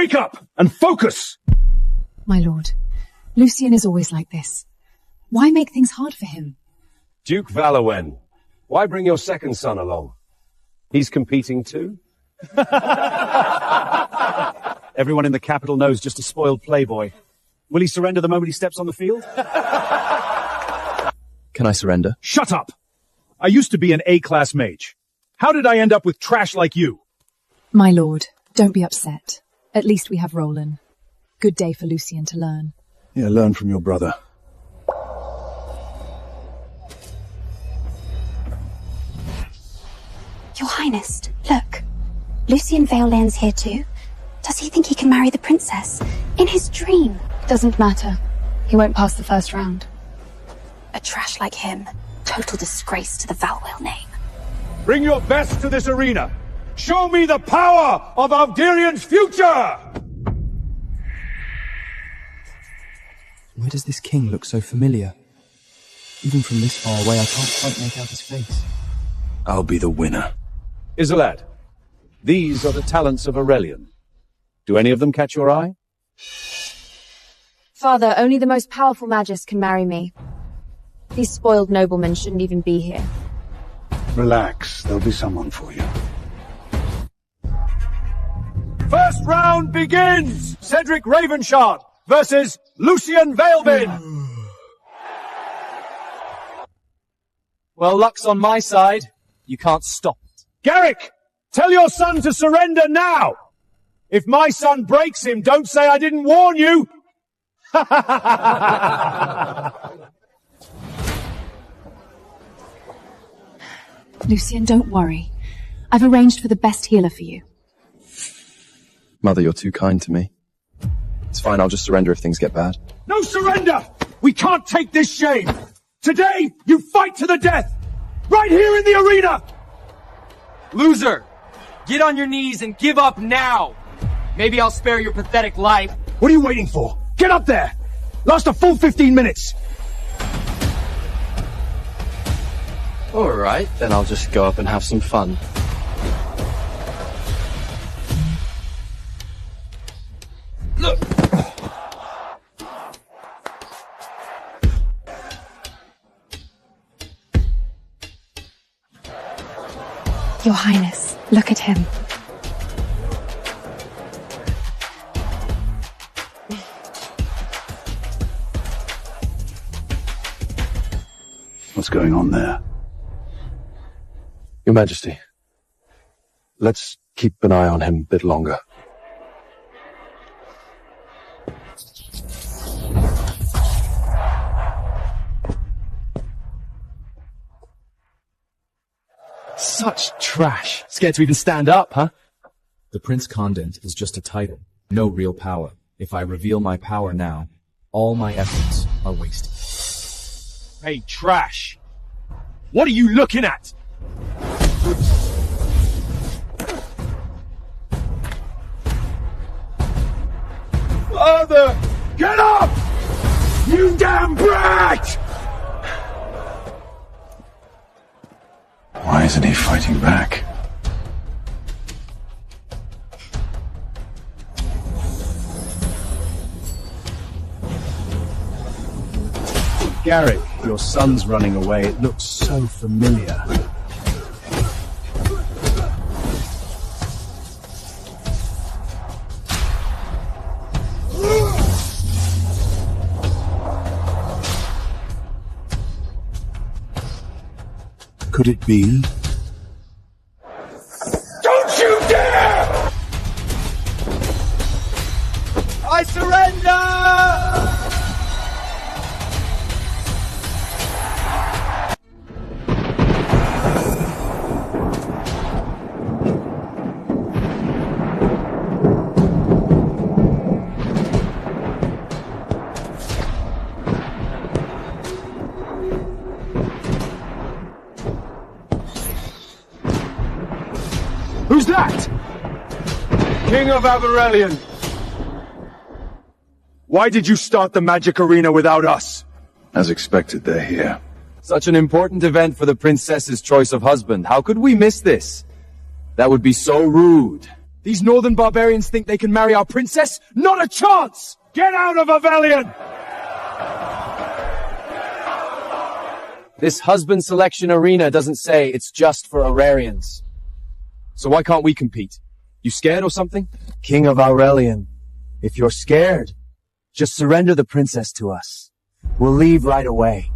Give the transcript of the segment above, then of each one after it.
Wake up and focus! My lord, Lucien is always like this. Why make things hard for him? Duke Valowen, why bring your second son along? He's competing too? Everyone in the capital knows just a spoiled playboy. Will he surrender the moment he steps on the field? Can I surrender? Shut up! I used to be an A-class mage. How did I end up with trash like you? My lord, don't be upset. At least we have Roland. Good day for Lucien to learn. Yeah, learn from your brother. Your Highness, look. Lucien Valen's here too. Does he think he can marry the princess? In his dream? Doesn't matter. He won't pass the first round. A trash like him. Total disgrace to the Valwell name. Bring your best to this arena. Show me the power of Alderian's future! Why does this king look so familiar? Even from this far away, I can't quite make out his face. I'll be the winner. Isolad, these are the talents of Aurelian. Do any of them catch your eye? Father, only the most powerful magist can marry me. These spoiled noblemen shouldn't even be here. Relax, there'll be someone for you. First round begins! Cedric Ravenshard versus Lucien Vailbin! Well, luck's on my side. You can't stop it. Garrick! Tell your son to surrender now! If my son breaks him, don't say I didn't warn you! Lucien, don't worry. I've arranged for the best healer for you. Mother, you're too kind to me. It's fine, I'll just surrender if things get bad. No surrender! We can't take this shame! Today, you fight to the death! Right here in the arena! Loser! Get on your knees and give up now! Maybe I'll spare your pathetic life. What are you waiting for? Get up there! Last a full 15 minutes! Alright, then I'll just go up and have some fun. Look! Your Highness, look at him. What's going on there? Your Majesty, let's keep an eye on him a bit longer. Such trash. Scared to even stand up, huh? The Prince Condent is just a title, no real power. If I reveal my power now, all my efforts are wasted. Hey, trash! What are you looking at? Father! Get up! You damn brat! Why isn't he fighting back? Garrick, your son's running away. It looks so familiar. Could it be? Don't you dare! I surrender! Who's that? King of Aurelian. Why did you start the magic arena without us? As expected, they're here. Such an important event for the princess's choice of husband. How could we miss this? That would be so rude. These northern barbarians think they can marry our princess? Not a chance! Get out of Avelion! This husband selection arena doesn't say it's just for Aurarians. So why can't we compete? You scared or something? King of Aurelian, if you're scared, just surrender the princess to us. We'll leave right away.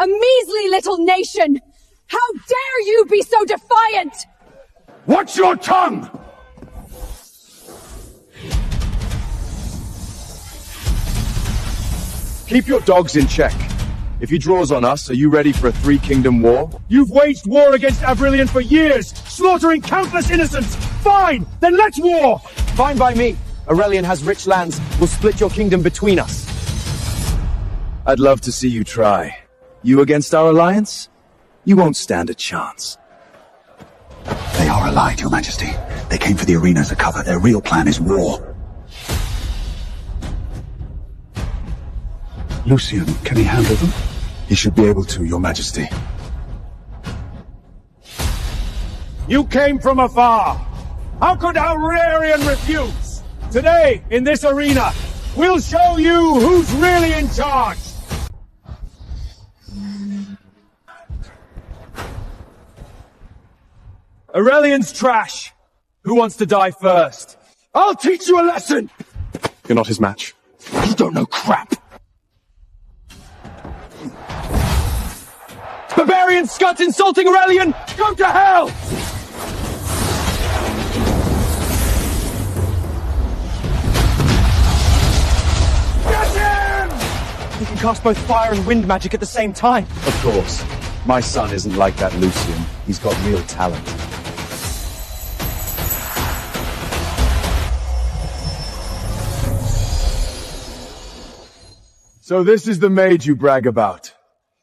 A measly little nation! How dare you be so defiant! Watch your tongue! Keep your dogs in check. If he draws on us, are you ready for a three-kingdom war? You've waged war against Aurelian for years, slaughtering countless innocents! Fine! Then let's war! Fine by me. Aurelian has rich lands. We'll split your kingdom between us. I'd love to see you try. You against our alliance? You won't stand a chance. They are allied, Your Majesty. They came for the arena as a cover. Their real plan is war. Lucian, can he handle them? He should be able to, Your Majesty. You came from afar. How could Aurelian refuse? Today, in this arena, we'll show you who's really in charge. Aurelian's trash. Who wants to die first? I'll teach you a lesson! You're not his match. You don't know crap! Barbarian scuds insulting Aurelian! Go to hell! Get him! You can cast both fire and wind magic at the same time. Of course. My son isn't like that Lucian. He's got real talent. So this is the mage you brag about.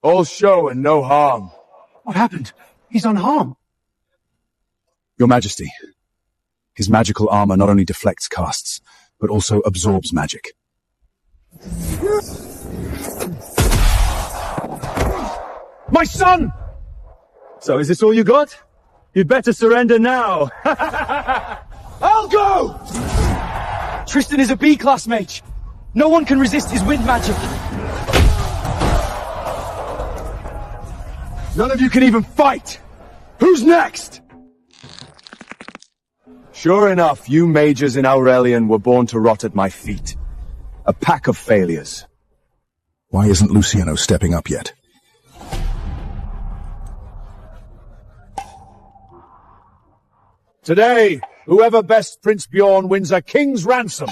All show and no harm. What happened? He's unharmed. Your Majesty, his magical armor not only deflects casts, but also absorbs magic. My son! So is this all you got? You'd better surrender now. I'll go! Tristan is a B-class mage. No one can resist his wind magic. None of you can even fight! Who's next? Sure enough, you mages in Aurelian were born to rot at my feet. A pack of failures. Why isn't Luciano stepping up yet? Today, whoever bests Prince Bjorn wins a king's ransom.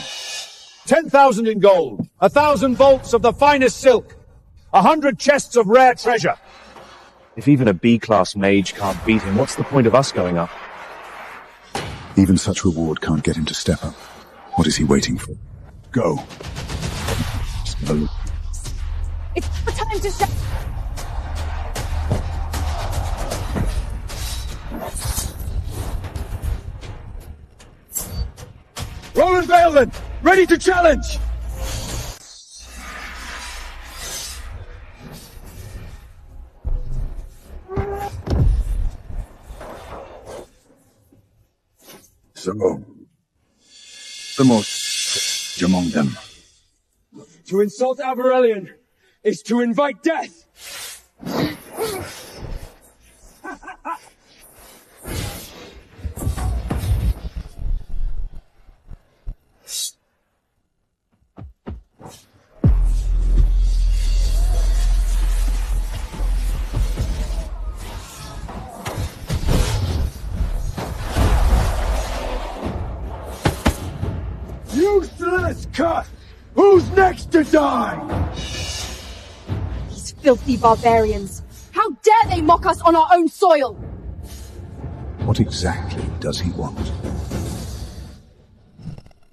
10,000 in gold, 1,000 bolts of the finest silk, 100 chests of rare treasure. If even a B-class mage can't beat him, what's the point of us going up? Even such reward can't get him to step up. What is he waiting for? Go. Just go. It's the time to step. Roland Bailman, ready to challenge! So, the most among them. To insult Aurelian is to invite death! Useless cut! Who's next to die? These filthy barbarians! How dare they mock us on our own soil! What exactly does he want?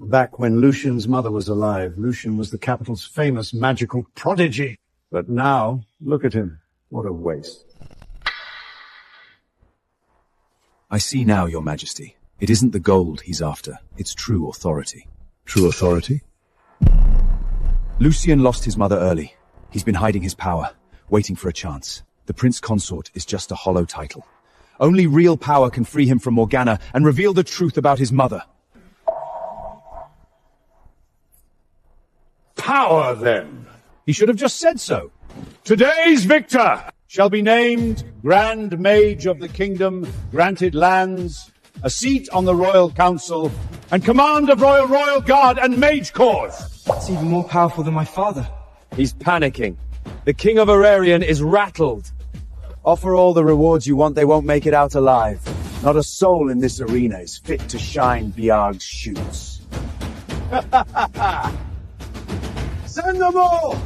Back when Lucian's mother was alive, Lucian was the capital's famous magical prodigy. But now, look at him. What a waste. I see now, Your Majesty. It isn't the gold he's after. It's true authority. True authority? Lucian lost his mother early. He's been hiding his power, waiting for a chance. The Prince Consort is just a hollow title. Only real power can free him from Morgana and reveal the truth about his mother. Power, then. He should have just said so. Today's victor shall be named Grand Mage of the Kingdom, granted lands, a seat on the Royal Council, and command of Royal Guard and Mage Corps. That's even more powerful than my father. He's panicking. The King of Aurelian is rattled. Offer all the rewards you want, they won't make it out alive. Not a soul in this arena is fit to shine Biarg's shoes. Send them all!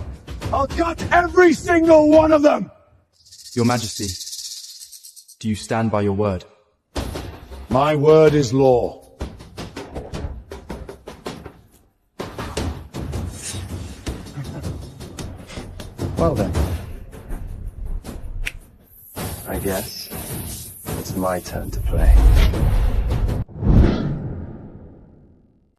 I'll cut every single one of them! Your Majesty, do you stand by your word? My word is law. Well then. I guess it's my turn to play.